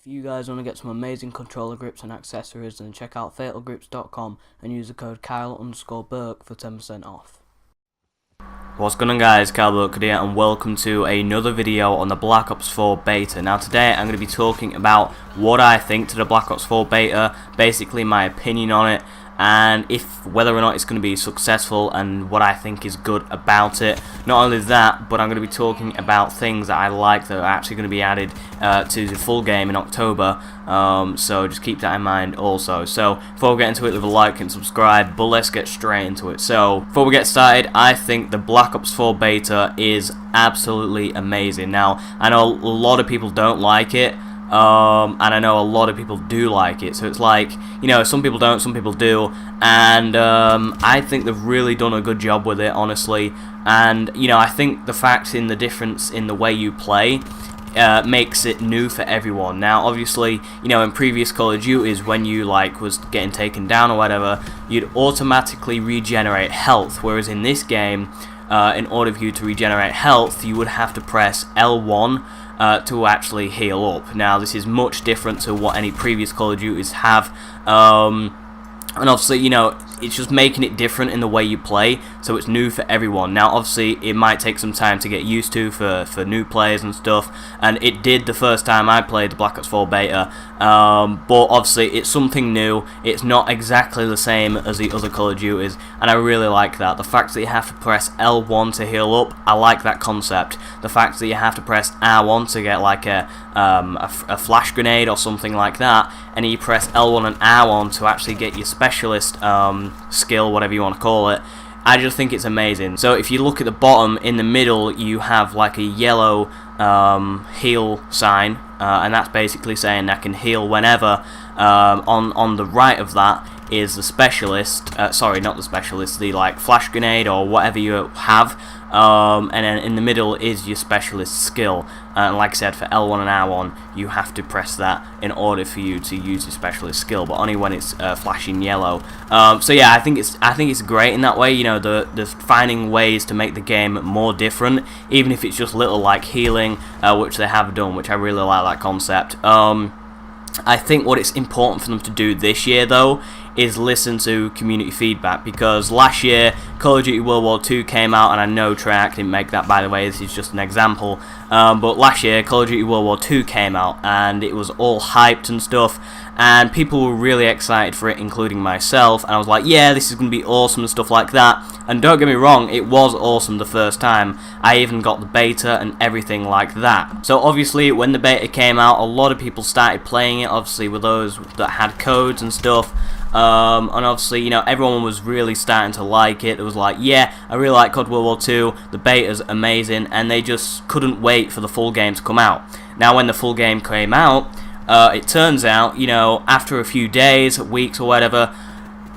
If you guys want to get some amazing controller grips and accessories, then check out fatalgrips.com and use the code Kyle_Burke for 10% off. What's going on, guys? Kyle Birkwood here, and welcome to another video on the Black Ops 4 beta. Now today I'm going to be talking about what I think to the Black Ops 4 beta, basically my opinion on it, and whether or not it's going to be successful and what I think is good about it. Not only that, but I'm going to be talking about things that I like that are actually going to be added to the full game in October, so just keep that in mind also. So before we get into it, leave a like and subscribe, but let's get straight into it. So before we get started, I think the Black Ops 4 beta is absolutely amazing. Now I know a lot of people don't like it, and I know a lot of people do like it, so it's like, you know, some people don't, some people do, and I think they've really done a good job with it, honestly. And you know, I think the fact in the difference in the way you play makes it new for everyone. Now obviously, you know, in previous Call of Duties, when you was getting taken down or whatever, you'd automatically regenerate health, whereas in this game, in order for you to regenerate health, you would have to press L1 to actually heal up. Now this is much different to what any previous Call of Duties have, and obviously, you know, it's just making it different in the way you play, so it's new for everyone. Now obviously it might take some time to get used to for new players and stuff, and it did the first time I played the Black Ops 4 beta, but obviously it's something new. It's not exactly the same as the other Call of Duties, and I really like that. The fact that you have to press L1 to heal up, I like that concept. The fact that you have to press R1 to get like a flash grenade or something like that, and you press L1 and R1 to actually get your specialist skill, whatever you want to call it. I just think it's amazing. So if you look at the bottom, in the middle you have like a yellow heal sign, and that's basically saying I can heal whenever. On the right of that is the specialist, sorry, not the specialist, the like flash grenade or whatever you have, and then in the middle is your specialist skill, and like I said, for L1 and R1 you have to press that in order for you to use your specialist skill, but only when it's flashing yellow. So yeah, I think it's great in that way. You know, the finding ways to make the game more different, even if it's just little like healing, which they have done, which I really like that concept. I think what it's important for them to do this year, though, is listen to community feedback, because last year Call of Duty World War II came out, and I know Treyarch didn't make that, by the way, this is just an example, but last year Call of Duty World War II came out, and it was all hyped and stuff, and people were really excited for it, including myself, and I was like, yeah, this is going to be awesome and stuff like that. And don't get me wrong, it was awesome the first time. I even got the beta and everything like that. So obviously when the beta came out, a lot of people started playing it, obviously with those that had codes and stuff, and obviously, you know, everyone was really starting to like it. It was like, yeah, I really like COD World War II, the beta's amazing, and they just couldn't wait for the full game to come out. Now when the full game came out, it turns out, you know, after a few days, weeks or whatever,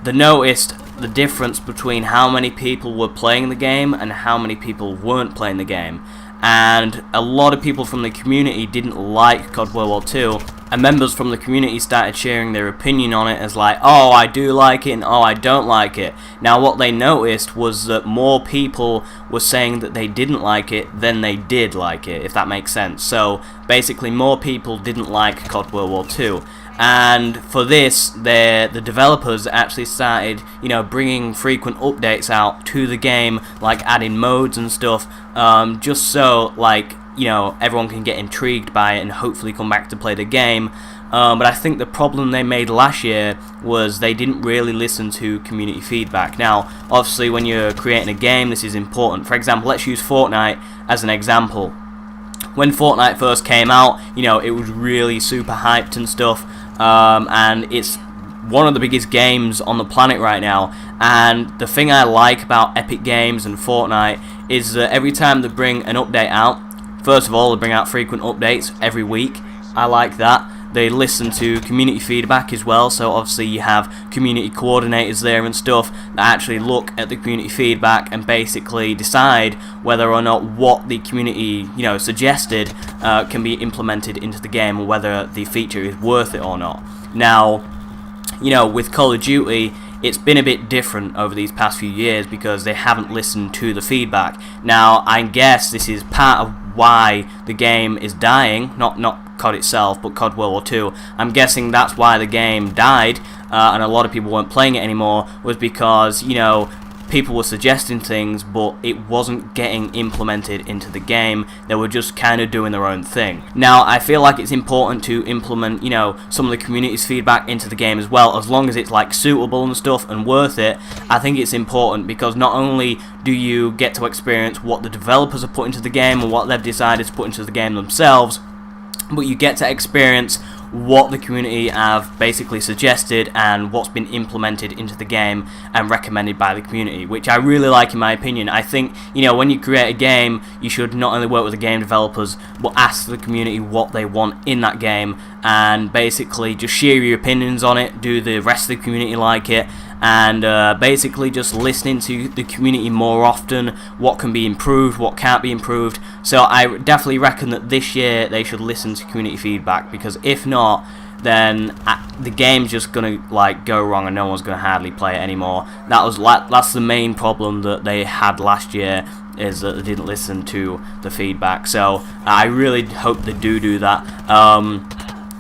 they noticed the difference between how many people were playing the game and how many people weren't playing the game. And a lot of people from the community didn't like COD World War II, and members from the community started sharing their opinion on it as like, oh, I do like it, and oh, I don't like it. Now what they noticed was that more people were saying that they didn't like it than they did like it, if that makes sense. So basically more people didn't like COD World War II. And for this, the developers actually started, you know, bringing frequent updates out to the game, like adding modes and stuff, just so, like, you know, everyone can get intrigued by it and hopefully come back to play the game. But I think the problem they made last year was they didn't really listen to community feedback. Now, obviously, when you're creating a game, this is important. For example, let's use Fortnite as an example. When Fortnite first came out, you know, it was really super hyped and stuff, and it's one of the biggest games on the planet right now. And the thing I like about Epic Games and Fortnite is that every time they bring an update out, first of all, they bring out frequent updates every week. I like that. They listen to community feedback as well, so obviously you have community coordinators there and stuff that actually look at the community feedback and basically decide whether or not what the community, you know, suggested can be implemented into the game, or whether the feature is worth it or not. Now, you know, with Call of Duty, it's been a bit different over these past few years because they haven't listened to the feedback. Now, I guess this is part of why the game is dying, not COD itself, but COD World War 2. I'm guessing that's why the game died, and a lot of people weren't playing it anymore, was because, you know, people were suggesting things, but it wasn't getting implemented into the game. They were just kind of doing their own thing. Now, I feel like it's important to implement, you know, some of the community's feedback into the game as well, as long as it's like suitable and stuff and worth it. I think it's important because not only do you get to experience what the developers have put into the game and what they've decided to put into the game themselves, but you get to experience what the community have basically suggested and what's been implemented into the game and recommended by the community, which I really like in my opinion. I think, you know, when you create a game, you should not only work with the game developers, but ask the community what they want in that game and basically just share your opinions on it, do the rest of the community like it, and basically just listening to the community more often, what can be improved, what can't be improved. So I definitely reckon that this year they should listen to community feedback, because if not, then the game's just gonna like go wrong and no one's gonna hardly play it anymore. That's the main problem that they had last year, is that they didn't listen to the feedback. So I really hope they do that.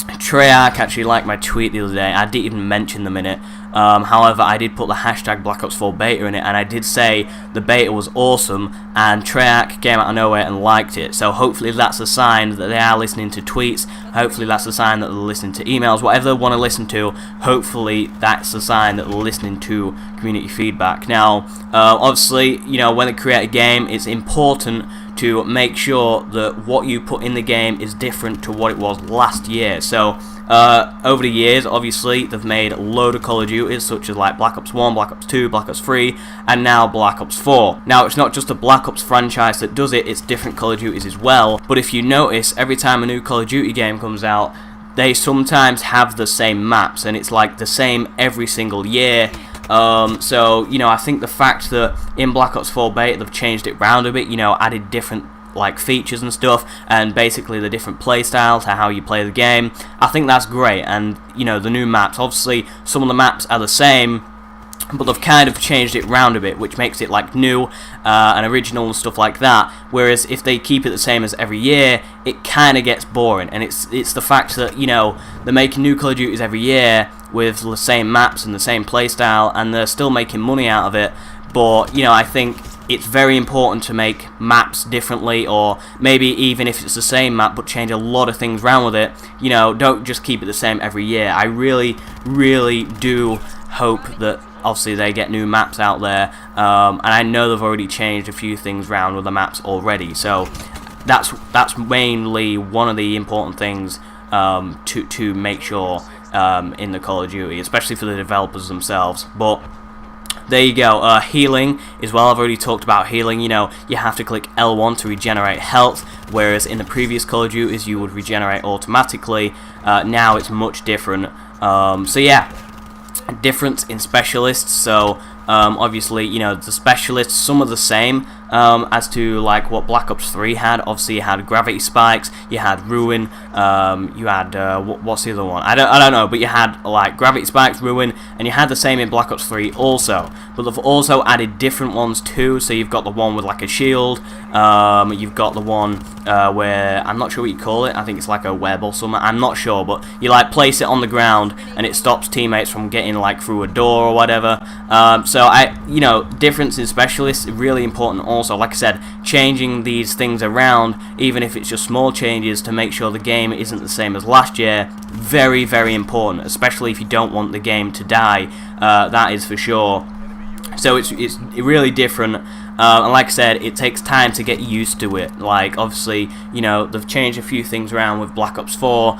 Treyarch actually liked my tweet the other day. I didn't even mention them in it. However, I did put the hashtag Black Ops 4 beta in it, and I did say the beta was awesome, and Treyarch came out of nowhere and liked it. So hopefully that's a sign that they are listening to tweets. Hopefully that's a sign that they're listening to emails. Whatever they want to listen to, hopefully that's a sign that they're listening to community feedback. Now, obviously, you know, when they create a game, it's important to make sure that what you put in the game is different to what it was last year. So over the years, obviously, they've made a load of Call of Duties, such as like Black Ops 1, Black Ops 2, Black Ops 3, and now Black Ops 4. Now, it's not just the Black Ops franchise that does it, it's different Call of Duties as well. But if you notice, every time a new Call of Duty game comes out, they sometimes have the same maps, and it's like the same every single year. So, you know, I think the fact that in Black Ops 4 beta they've changed it round a bit, you know, added different like features and stuff, and basically the different playstyle to how you play the game, I think that's great. And, you know, the new maps, obviously some of the maps are the same, but they've kind of changed it round a bit, which makes it like new and original and stuff like that. Whereas if they keep it the same as every year, it kind of gets boring. And it's the fact that, you know, they're making new Call of Duties every year with the same maps and the same playstyle, and they're still making money out of it. But, you know, I think it's very important to make maps differently, or maybe even if it's the same map but change a lot of things around with it. You know, don't just keep it the same every year. I really, really do hope that obviously they get new maps out there, and I know they've already changed a few things around with the maps already. So that's mainly one of the important things to make sure in the Call of Duty, especially for the developers themselves. But there you go. Healing as well. I've already talked about healing. You know, you have to click L1 to regenerate health, whereas in the previous Call of Duties you would regenerate automatically. Now it's much different. So yeah, difference in specialists. So obviously, you know, the specialists, some are the same as to like what Black Ops 3 had. Obviously you had gravity spikes, you had ruin, you had what's the other one? I don't know, but you had like gravity spikes, ruin, and you had the same in Black Ops 3 also. But they've also added different ones too. So you've got the one with like a shield, you've got the one where I'm not sure what you call it. I think it's like a web or something. I'm not sure, but you like place it on the ground and it stops teammates from getting like through a door or whatever. So you know, difference in specialists is really important also. Like I said, changing these things around, even if it's just small changes to make sure the game isn't the same as last year, very, very important, especially if you don't want the game to die. That is for sure. So it's really different, and like I said, it takes time to get used to it. Like, obviously, you know, they've changed a few things around with Black Ops 4,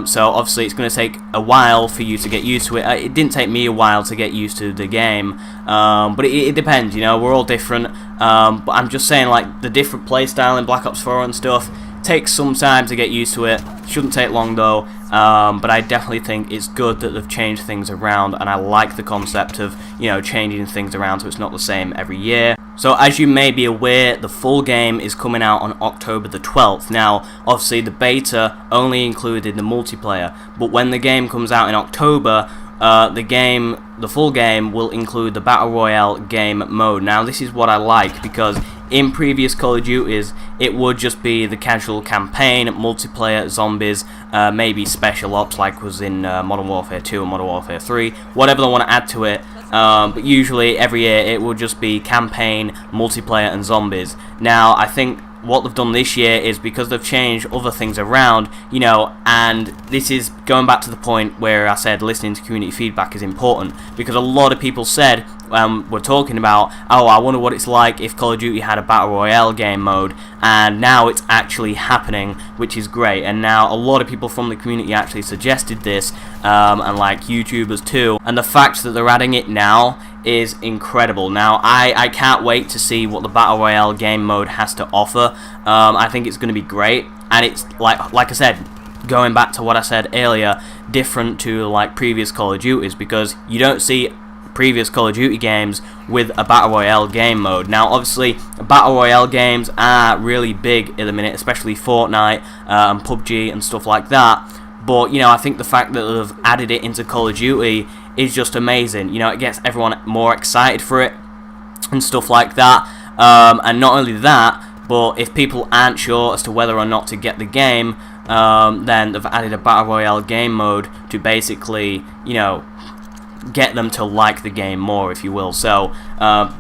so obviously it's going to take a while for you to get used to it. It didn't take me a while to get used to the game, but it depends, you know, we're all different, but I'm just saying, like, the different playstyle in Black Ops 4 and stuff takes some time to get used to it. Shouldn't take long though, but I definitely think it's good that they've changed things around, and I like the concept of, you know, changing things around so it's not the same every year. So as you may be aware, the full game is coming out on October the 12th. Now, obviously the beta only included the multiplayer, but when the game comes out in October, the full game will include the Battle Royale game mode. Now this is what I like, because in previous Call of Duties it would just be the casual campaign, multiplayer, zombies, maybe special ops like was in Modern Warfare 2 and Modern Warfare 3, whatever they want to add to it. But usually every year it will just be campaign, multiplayer and zombies. Now I think what they've done this year is, because they've changed other things around, you know, and this is going back to the point where I said listening to community feedback is important, because a lot of people said, we're talking about, oh, I wonder what it's like if Call of Duty had a Battle Royale game mode, and now it's actually happening, which is great. And now a lot of people from the community actually suggested this, and like YouTubers too, and the fact that they're adding it now is incredible. Now I can't wait to see what the Battle Royale game mode has to offer. I think it's going to be great, and it's like I said, going back to what I said earlier, different to like previous Call of Duties, because you don't see previous Call of Duty games with a Battle Royale game mode. Now obviously Battle Royale games are really big at the minute, especially Fortnite and PUBG and stuff like that, but you know, I think the fact that they've added it into Call of Duty is just amazing. You know, it gets everyone more excited for it and stuff like that, and not only that, but if people aren't sure as to whether or not to get the game, then they've added a Battle Royale game mode to basically, you know, get them to like the game more, if you will. So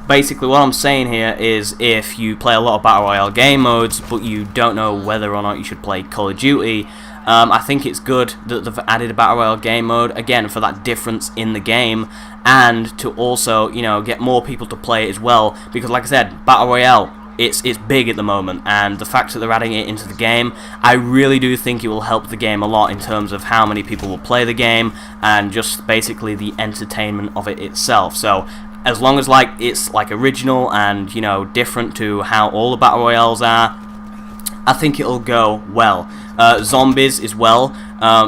basically what I'm saying here is, if you play a lot of Battle Royale game modes but you don't know whether or not you should play Call of Duty, I think it's good that they've added a Battle Royale game mode, again, for that difference in the game, and to also, you know, get more people to play it as well, because like I said, Battle Royale, it's big at the moment, and the fact that they're adding it into the game, I really do think it will help the game a lot in terms of how many people will play the game, and just basically the entertainment of it itself. So as long as like it's like original and, you know, different to how all the Battle Royales are, I think it'll go well. Zombies as well,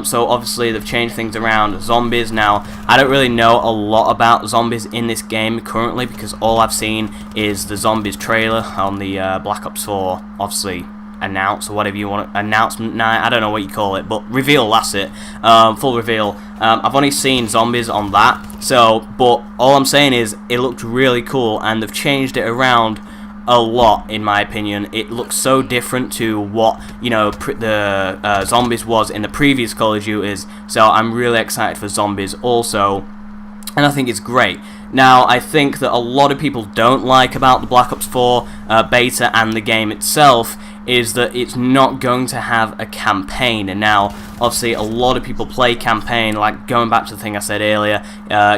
so obviously they've changed things around zombies. Now I don't really know a lot about zombies in this game currently, because all I've seen is the zombies trailer on the Black Ops 4, obviously announce, or whatever you want, announcement night, I don't know what you call it, but reveal, that's it, full reveal. I've only seen zombies on that, so, but all I'm saying is it looked really cool, and they've changed it around a lot, in my opinion. It looks so different to what, you know, the zombies was in the previous Call of Duties, so I'm really excited for zombies also, and I think it's great. Now I think that a lot of people don't like about the Black Ops 4 beta and the game itself is that it's not going to have a campaign. And now obviously a lot of people play campaign, like going back to the thing I said earlier,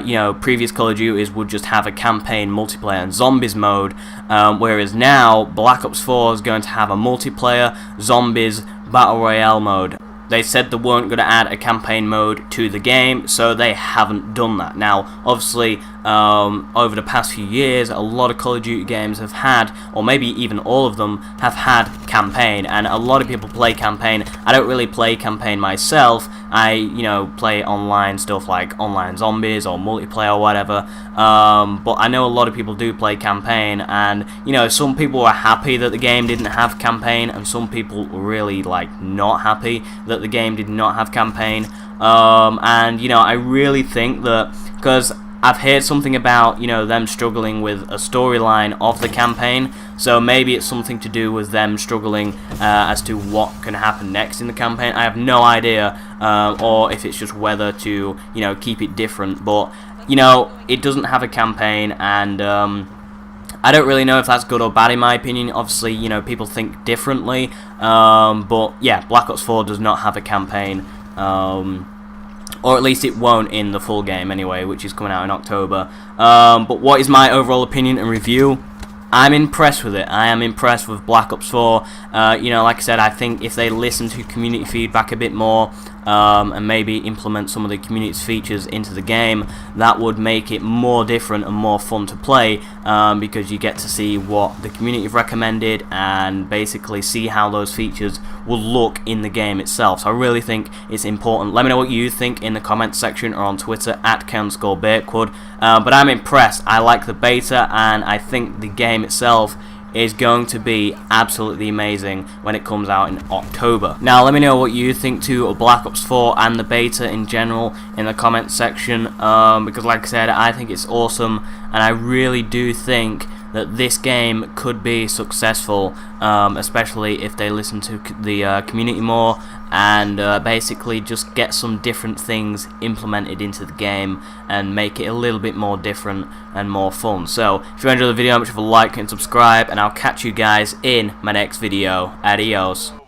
you know, previous Call of Duties would just have a campaign, multiplayer and zombies mode, whereas now Black Ops 4 is going to have a multiplayer, zombies, battle royale mode. They said they weren't going to add a campaign mode to the game, so they haven't done that. Now, obviously, over the past few years, a lot of Call of Duty games have had, or maybe even all of them, have had campaign, and a lot of people play campaign. I don't really play campaign myself. I, you know, play online stuff like online zombies or multiplayer or whatever, but I know a lot of people do play campaign, and, you know, some people are happy that the game didn't have campaign, and some people were really, like, not happy that the game did not have campaign, and, you know, I really think that, because I've heard something about, you know, them struggling with a storyline of the campaign, so maybe it's something to do with them struggling as to what can happen next in the campaign. I have no idea, or if it's just whether to, you know, keep it different, but, you know, it doesn't have a campaign, and I don't really know if that's good or bad in my opinion. Obviously, you know, people think differently, but yeah, Black Ops 4 does not have a campaign, or at least it won't in the full game anyway, which is coming out in October. But what is my overall opinion and review? I'm impressed with it. I am impressed with Black Ops 4. You know, like I said, I think if they listen to community feedback a bit more, and maybe implement some of the community's features into the game, that would make it more different and more fun to play, because you get to see what the community have recommended and basically see how those features will look in the game itself. So I really think it's important. Let me know what you think in the comments section or on Twitter at @Birkwood. But I'm impressed. I like the beta, and I think the game itself is going to be absolutely amazing when it comes out in October. Now let me know what you think too of Black Ops 4 and the beta in general in the comments section, because like I said, I think it's awesome, and I really do think that this game could be successful, especially if they listen to the community more and basically just get some different things implemented into the game and make it a little bit more different and more fun. So if you enjoyed the video, make sure to like and subscribe, and I'll catch you guys in my next video. Adios.